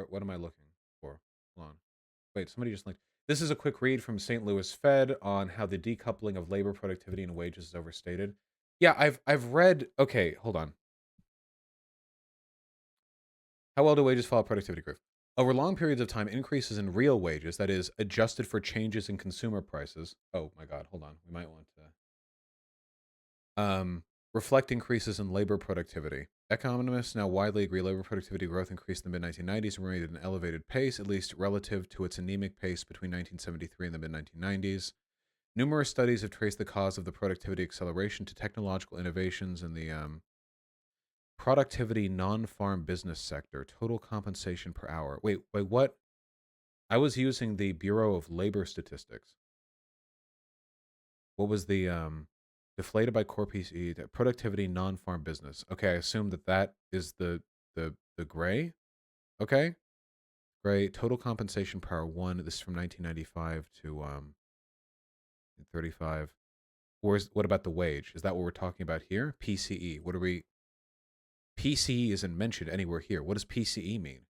What am I looking for? Hold on. Wait, somebody just linked. This is a quick read from St. Louis Fed on how the decoupling of labor productivity and wages is overstated. Yeah, I've read. Okay, hold on. How well do wages follow productivity growth? Over long periods of time, increases in real wages, that is, adjusted for changes in consumer prices. Oh my God, hold on. We might want to reflect increases in labor productivity. Economists now widely agree labor productivity growth increased in the mid-1990s and remained at an elevated pace, at least relative to its anemic pace between 1973 and the mid-1990s. Numerous studies have traced the cause of the productivity acceleration to technological innovations in the productivity non-farm business sector. Total compensation per hour. Wait, what? I was using the Bureau of Labor Statistics. What was the deflated by core PCE productivity non-farm business? Okay, I assume that is the gray. Okay, gray total compensation per hour one. This is from 1995 to 35. What about the wage? Is that what we're talking about here? PCE. What are we? PCE isn't mentioned anywhere here. What does PCE mean?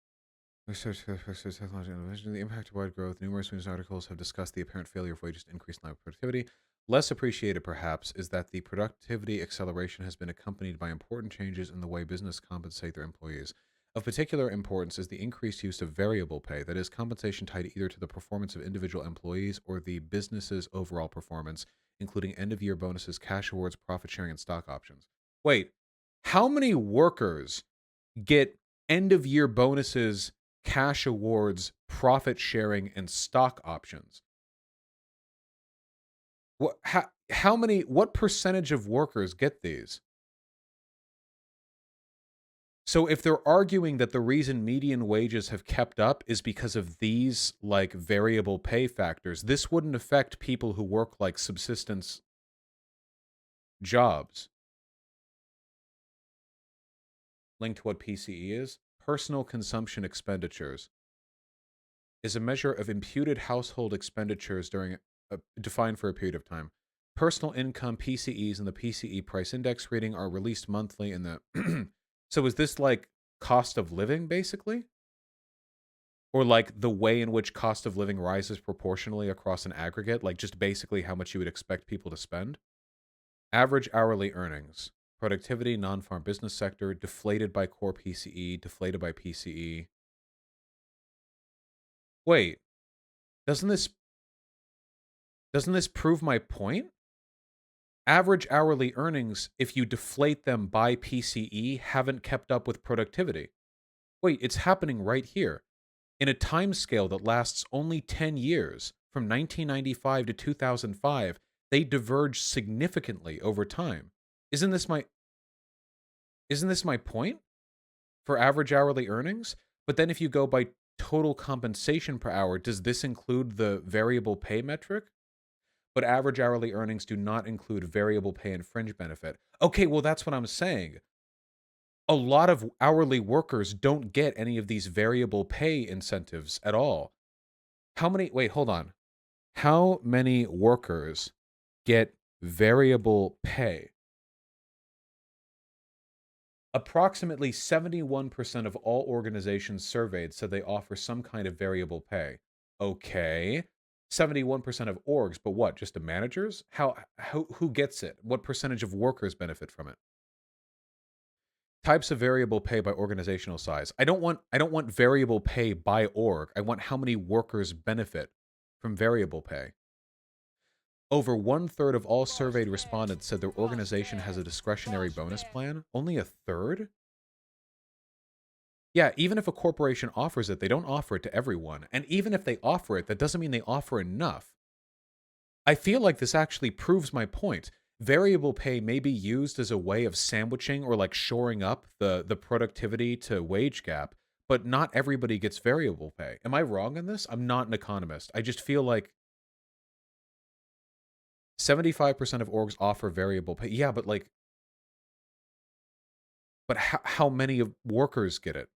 Research technology innovation, the impact of wide growth. Numerous news articles have discussed the apparent failure of wages to increase labor productivity. Less appreciated, perhaps, is that the productivity acceleration has been accompanied by important changes in the way business compensate their employees. Of particular importance is the increased use of variable pay, that is, compensation tied either to the performance of individual employees or the business's overall performance, including end-of-year bonuses, cash awards, profit sharing, and stock options. Wait, how many workers get end-of-year bonuses, cash awards, profit sharing, and stock options? What percentage of workers get these? So if they're arguing that the reason median wages have kept up is because of these like variable pay factors, this wouldn't affect people who work like subsistence jobs. Linked to what PCE is? Personal consumption expenditures is a measure of imputed household expenditures defined for a period of time. Personal income, PCEs, and the PCE price index reading are released monthly in the So is this like cost of living basically? Or like the way in which cost of living rises proportionally across an aggregate, like just basically how much you would expect people to spend? Average hourly earnings, productivity, non-farm business sector, deflated by core PCE, deflated by PCE. Wait, doesn't this prove my point? Average hourly earnings, if you deflate them by PCE, haven't kept up with productivity. Wait, it's happening right here. In a time scale that lasts only 10 years, from 1995 to 2005, they diverge significantly over time. Isn't this my point for average hourly earnings? But then if you go by total compensation per hour, does this include the variable pay metric? But average hourly earnings do not include variable pay and fringe benefit. Okay, well, that's what I'm saying. A lot of hourly workers don't get any of these variable pay incentives at all. Wait, hold on. How many workers get variable pay? Approximately 71% of all organizations surveyed said they offer some kind of variable pay. Okay. 71% of orgs, but what? Just the managers? Who gets it? What percentage of workers benefit from it? Types of variable pay by organizational size. I don't want variable pay by org. I want how many workers benefit from variable pay. Over 1/3 of all surveyed respondents said their organization has a discretionary bonus plan. Only a third? Yeah, even if a corporation offers it, they don't offer it to everyone. And even if they offer it, that doesn't mean they offer enough. I feel like this actually proves my point. Variable pay may be used as a way of sandwiching or like shoring up the productivity to wage gap, but not everybody gets variable pay. Am I wrong in this? I'm not an economist. I just feel like 75% of orgs offer variable pay. Yeah, but like, but how many of workers get it?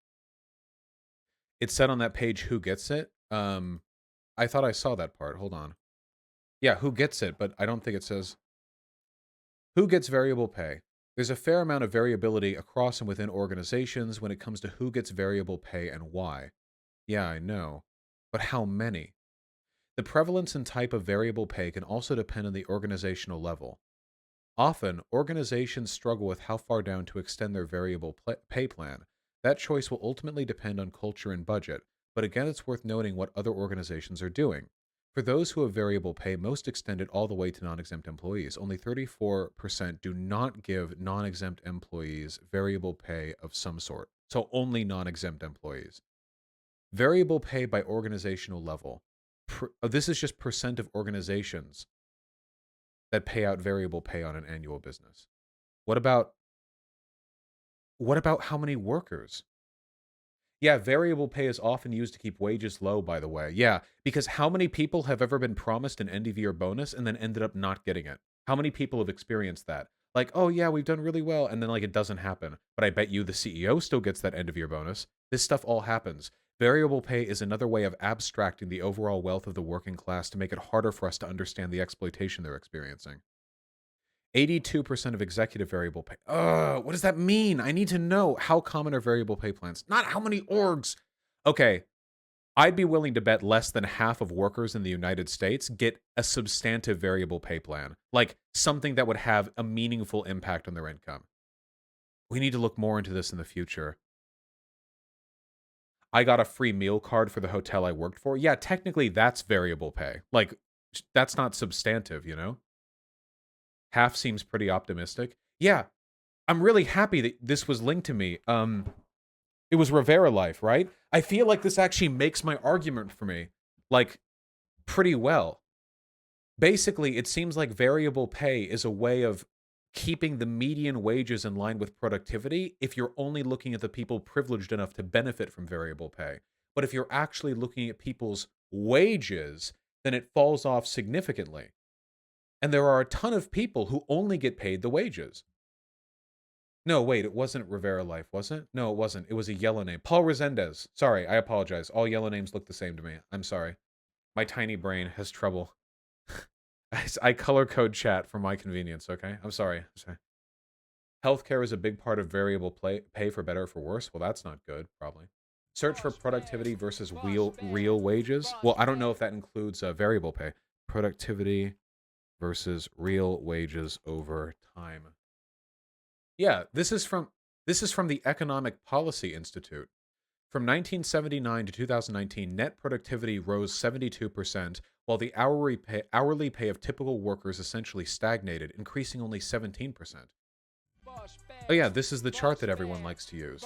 It said on that page who gets it. I thought I saw that part. Hold on. Yeah, who gets it, but I don't think it says who gets variable pay. There's a fair amount of variability across and within organizations when it comes to who gets variable pay and why. Yeah, I know. But how many? The prevalence and type of variable pay can also depend on the organizational level. Often, organizations struggle with how far down to extend their variable pay plan. That choice will ultimately depend on culture and budget, but again, it's worth noting what other organizations are doing. For those who have variable pay, most extend it all the way to non exempt employees. Only 34% do not give non exempt employees variable pay of some sort. So, only non exempt employees. Variable pay by organizational level. This is just percent of organizations that pay out variable pay on an annual business. What about how many workers? Yeah, variable pay is often used to keep wages low, by the way. Yeah, because how many people have ever been promised an end of year bonus and then ended up not getting it? How many people have experienced that? Like, oh yeah, we've done really well, and then like it doesn't happen. But I bet you the CEO still gets that end of year bonus. This stuff all happens. Variable pay is another way of abstracting the overall wealth of the working class to make it harder for us to understand the exploitation they're experiencing. 82% of executive variable pay. What does that mean? I need to know. How common are variable pay plans? Not how many orgs. Okay, I'd be willing to bet less than half of workers in the United States get a substantive variable pay plan, like something that would have a meaningful impact on their income. We need to look more into this in the future. I got a free meal card for the hotel I worked for. Yeah, technically that's variable pay. Like, that's not substantive, you know? Half seems pretty optimistic. Yeah, I'm really happy that this was linked to me. It was Rivera Life, right? I feel like this actually makes my argument for me, like, pretty well. Basically, it seems like variable pay is a way of keeping the median wages in line with productivity if you're only looking at the people privileged enough to benefit from variable pay. But if you're actually looking at people's wages, then it falls off significantly. And there are a ton of people who only get paid the wages. No, wait, it wasn't Rivera Life, was it? No, it wasn't. It was a yellow name. Paul Resendez. Sorry, I apologize. All yellow names look the same to me. I'm sorry. My tiny brain has trouble. I color code chat for my convenience, okay? I'm sorry. Healthcare is a big part of variable pay for better or for worse. Well, that's not good, probably. Search for productivity versus real wages. Well, I don't know if that includes variable pay. Productivity versus real wages over time. Yeah, this is from the Economic Policy Institute. From 1979 to 2019, net productivity rose 72%, while the hourly pay of typical workers essentially stagnated, increasing only 17%. Oh yeah, this is the chart that everyone likes to use.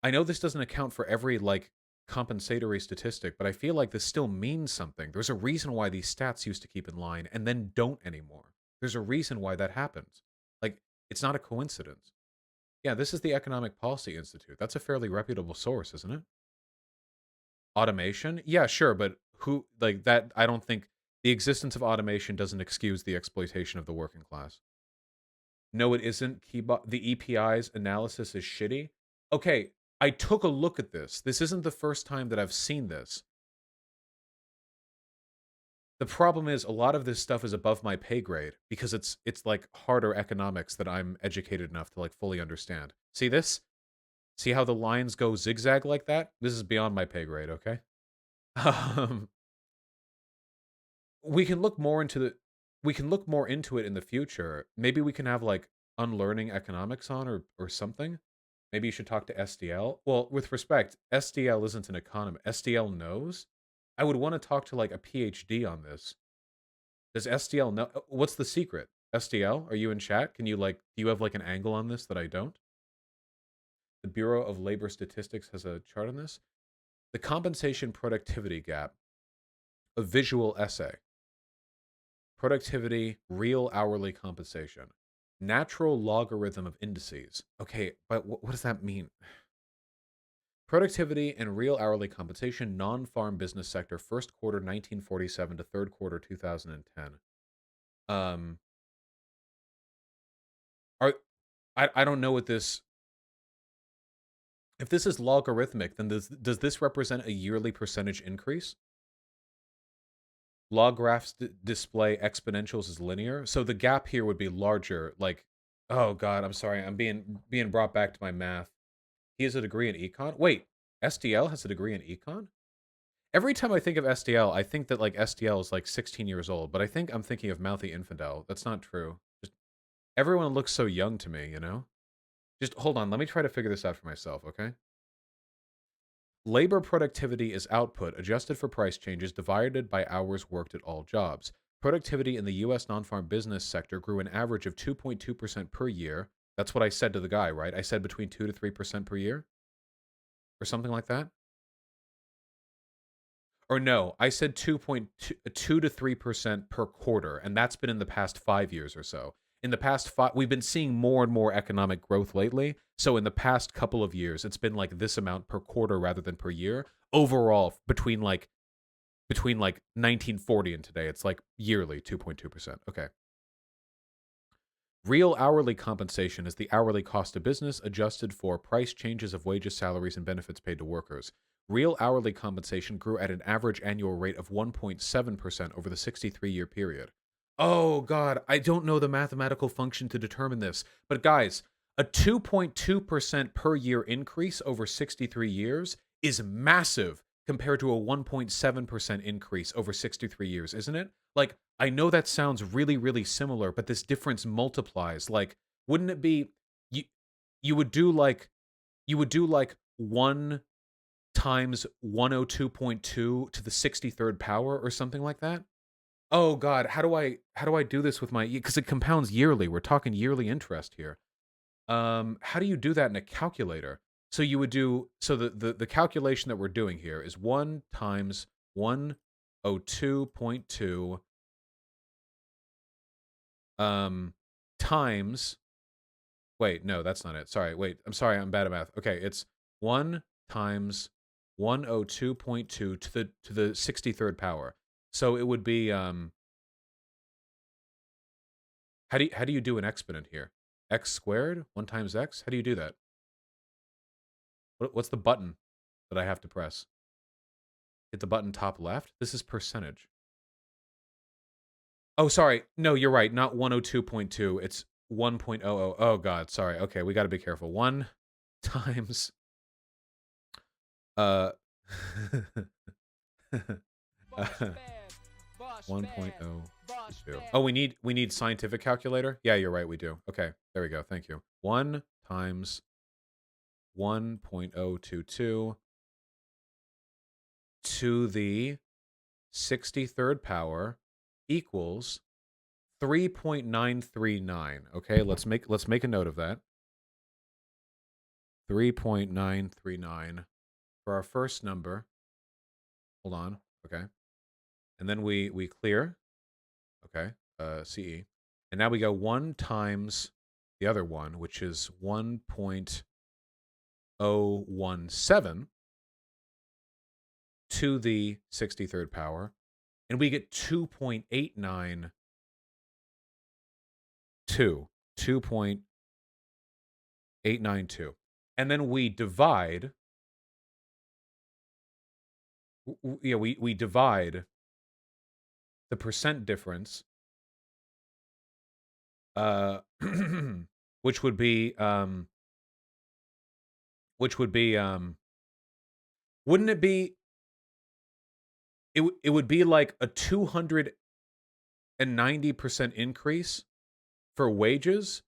I know this doesn't account for every, like, compensatory statistic, but I feel like this still means something. There's a reason why these stats used to keep in line and then don't anymore. There's a reason why that happens. Like, it's not a coincidence. Yeah, this is the Economic Policy Institute. That's a fairly reputable source, isn't it? Automation? Yeah, sure, but who, like, that, I don't think the existence of automation doesn't excuse the exploitation of the working class. No, it isn't. The EPI's analysis is shitty. Okay, I took a look at this. This isn't the first time that I've seen this. The problem is a lot of this stuff is above my pay grade because it's like harder economics that I'm educated enough to like fully understand. See this? See how the lines go zigzag like that? This is beyond my pay grade, okay? Um, we can look more into it in the future. Maybe we can have like unlearning economics on or something. Maybe you should talk to SDL. Well, with respect, SDL isn't an economist. SDL knows. I would want to talk to like a PhD on this. Does SDL know? What's the secret? SDL, are you in chat? Can you like, do you have like an angle on this that I don't? The Bureau of Labor Statistics has a chart on this. The compensation productivity gap, a visual essay. Productivity, real hourly compensation. Natural logarithm of indices. Okay, but what does that mean? Productivity and real hourly compensation, non-farm business sector, first quarter 1947 to third quarter 2010. Are I don't know what this. If this is logarithmic, then does this represent a yearly percentage increase? Log graphs display exponentials as linear, so the gap here would be larger. Like, Oh God, I'm sorry. I'm being brought back to my math. He has a degree in econ. Wait, SDL has a degree in econ? Every time I think of SDL, I think that like SDL is like 16 years old, but I think I'm thinking of Mouthy Infidel. That's not true. Just everyone looks so young to me, you know? Just hold on, let me try to figure this out for myself, okay? Labor productivity is output adjusted for price changes divided by hours worked at all jobs. Productivity in the US non-farm business sector grew an average of 2.2% per year. That's what I said to the guy, right? I said between 2 to 3% per year or something like that. Or no, I said 2.2 to 3% per quarter, and that's been in the past 5 years or so. In the past we've been seeing more and more economic growth lately. So in the past couple of years, it's been like this amount per quarter rather than per year. Overall, between 1940 and today, it's like yearly 2.2%. Okay. Real hourly compensation is the hourly cost of business adjusted for price changes of wages, salaries, and benefits paid to workers. Real hourly compensation grew at an average annual rate of 1.7% over the 63-year period. Oh, God, I don't know the mathematical function to determine this. But, guys, a 2.2% per year increase over 63 years is massive compared to a 1.7% increase over 63 years, isn't it? Like, I know that sounds really, really similar, but this difference multiplies. Like, wouldn't it be you you would do like 1 times 102.2 to the 63rd power or something like that? Oh God, how do I do this with my because it compounds yearly. We're talking yearly interest here. How do you do that in a calculator? So you would do so the calculation that we're doing here is 1 times 102.2 times wait, no, that's not it. Sorry, wait. I'm sorry, I'm bad at math. Okay, it's 1 times 102.2 to the 63rd power. So it would be how do you do an exponent here? X squared? 1 times x? How do you do that? What's the button that I have to press? Hit the button top left? This is percentage. Oh, sorry. No, you're right. Not 102.2. It's 1.00. Oh God, sorry. Okay, we got to be careful. 1 times uh 1.02. Oh, we need scientific calculator? Yeah, you're right, we do. Okay, there we go. Thank you. 1 times 1.022 to the 63rd power equals 3.939. Okay, let's make a note of that. 3.939 for our first number. Hold on. Okay. And then we clear. Okay. CE. And now we go 1 times the other one, which is 1.017 to the 63rd power. And we get 2.892. 2.892. And then we divide. Yeah, we divide the percent difference, which would be wouldn't it be it would be like a 290% increase for wages,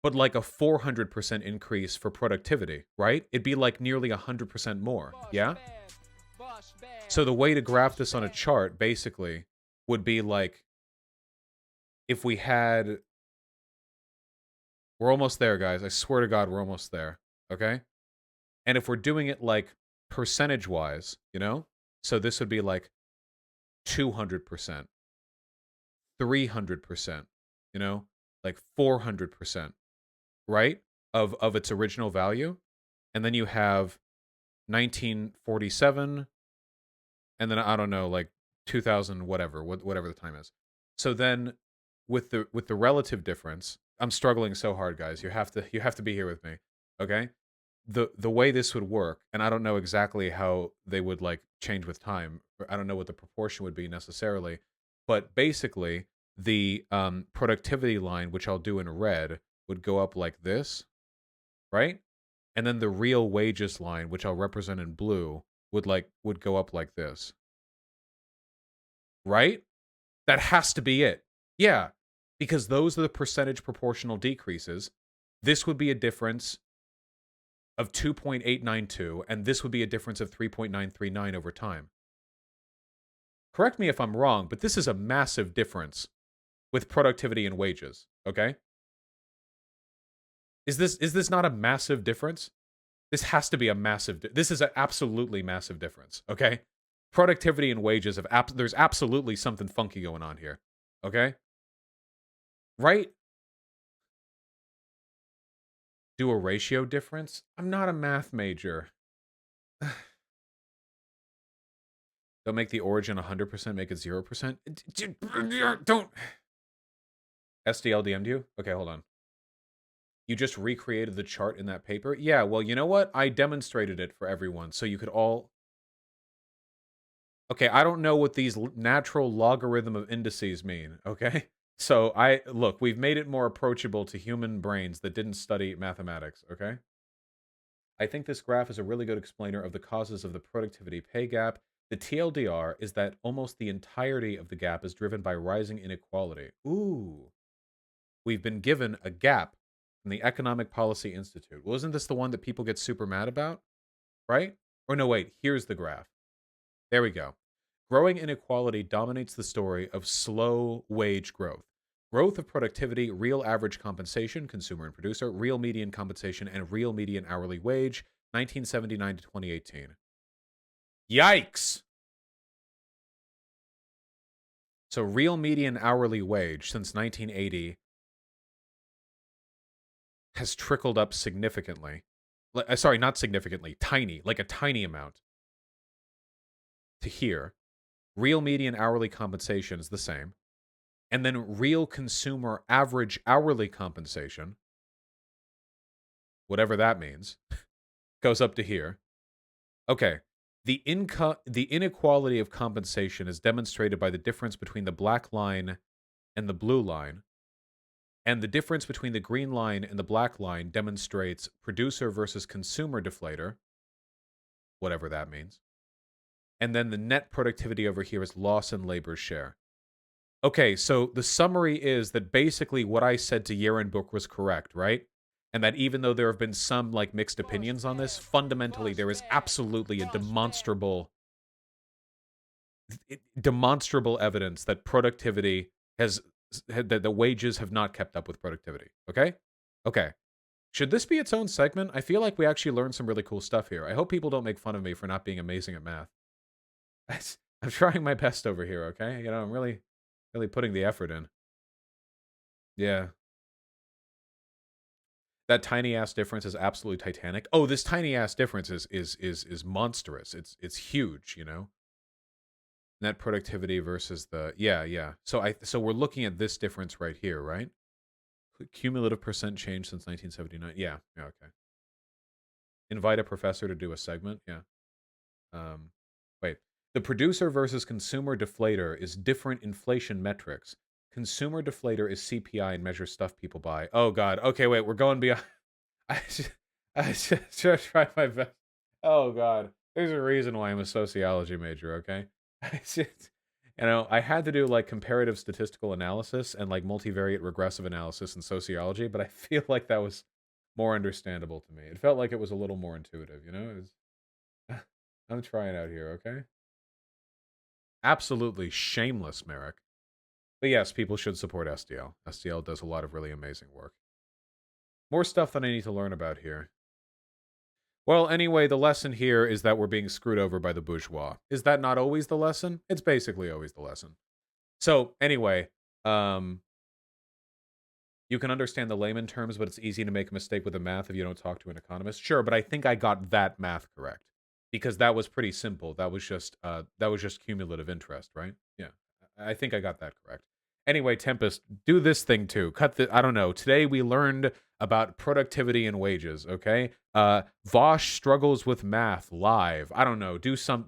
but like a 400% increase for productivity, right? It'd be like nearly 100% more, yeah? So the way to graph this on a chart basically would be like if we had we're almost there, guys. I swear to God, we're almost there. Okay? And if we're doing it like percentage-wise, you know? So this would be like 200%, 300%, you know? Like 400%, right? Of its original value. And then you have 1947 and then I don't know, like 2000 whatever the time is. So then with the relative difference, I'm struggling so hard, guys. You have to be here with me. Okay? The way this would work, and I don't know exactly how they would like change with time. I don't know what the proportion would be necessarily, but basically the productivity line, which I'll do in red, would go up like this, right? And then the real wages line, which I'll represent in blue, would go up like this. Right? That has to be it. Yeah, because those are the percentage proportional decreases. This would be a difference of 2.892, and this would be a difference of 3.939 over time. Correct me if I'm wrong, but this is a massive difference with productivity and wages, okay? Is this not a massive difference? This has to be a massive this is an absolutely massive difference, okay? Productivity and wages have there's absolutely something funky going on here, okay? Right? Do a ratio difference? I'm not a math major. Don't make the origin 100%, make it 0%. Don't. SDL DM'd you? Okay, hold on. You just recreated the chart in that paper? Yeah, well, you know what? I demonstrated it for everyone, so you could all... Okay, I don't know what these natural logarithm of indices mean, okay? So, look, we've made it more approachable to human brains that didn't study mathematics, okay? I think this graph is a really good explainer of the causes of the productivity pay gap. The TLDR is that almost the entirety of the gap is driven by rising inequality. Ooh. We've been given a gap from the Economic Policy Institute. Well, isn't this the one that people get super mad about? Right? Or no, wait, here's the graph. There we go. Growing inequality dominates the story of slow wage growth. Growth of productivity, real average compensation, consumer and producer, real median compensation, and real median hourly wage, 1979 to 2018. Yikes! So real median hourly wage since 1980 has trickled up significantly. Sorry, not significantly, tiny, like a tiny amount to here. Real median hourly compensation is the same. And then real consumer average hourly compensation, whatever that means, goes up to here. Okay. The inequality of compensation is demonstrated by the difference between the black line and the blue line. And the difference between the green line and the black line demonstrates producer versus consumer deflator, whatever that means. And then the net productivity over here is loss in labor share. Okay, so the summary is that basically what I said to Yerenbook was correct, right? And that even though there have been some like mixed opinions on this, fundamentally there is absolutely a demonstrable evidence that productivity that the wages have not kept up with productivity. Okay? Okay. Should this be its own segment? I feel like we actually learned some really cool stuff here. I hope people don't make fun of me for not being amazing at math. I'm trying my best over here, okay? You know, I'm really putting the effort in. Yeah. That tiny ass difference is absolutely titanic. Oh, this tiny ass difference is monstrous. It's huge, you know. Net productivity versus the yeah. So we're looking at this difference right here, right? Cumulative percent change since 1979. Yeah, okay. Invite a professor to do a segment. Yeah. Wait. The producer versus consumer deflator is different inflation metrics. Consumer deflator is CPI and measures stuff people buy. Oh God. Okay, wait. We're going beyond. I just try my best. Oh God. There's a reason why I'm a sociology major. Okay. I had to do like comparative statistical analysis and like multivariate regressive analysis in sociology, but I feel like that was more understandable to me. It felt like it was a little more intuitive. You know. I'm trying out here. Okay. Absolutely shameless, Merrick. But yes, people should support SDL. SDL does a lot of really amazing work. More stuff that I need to learn about here. Well, anyway, the lesson here is that we're being screwed over by the bourgeois. Is that not always the lesson? It's basically always the lesson. So, anyway, you can understand the layman terms, but it's easy to make a mistake with the math if you don't talk to an economist. Sure, but I think I got that math correct. Because that was pretty simple. That was just cumulative interest, right? Yeah. I think I got that correct. Anyway, Tempest, do this thing too. I don't know. Today we learned about productivity and wages, okay? Vaush struggles with math live. I don't know. Do some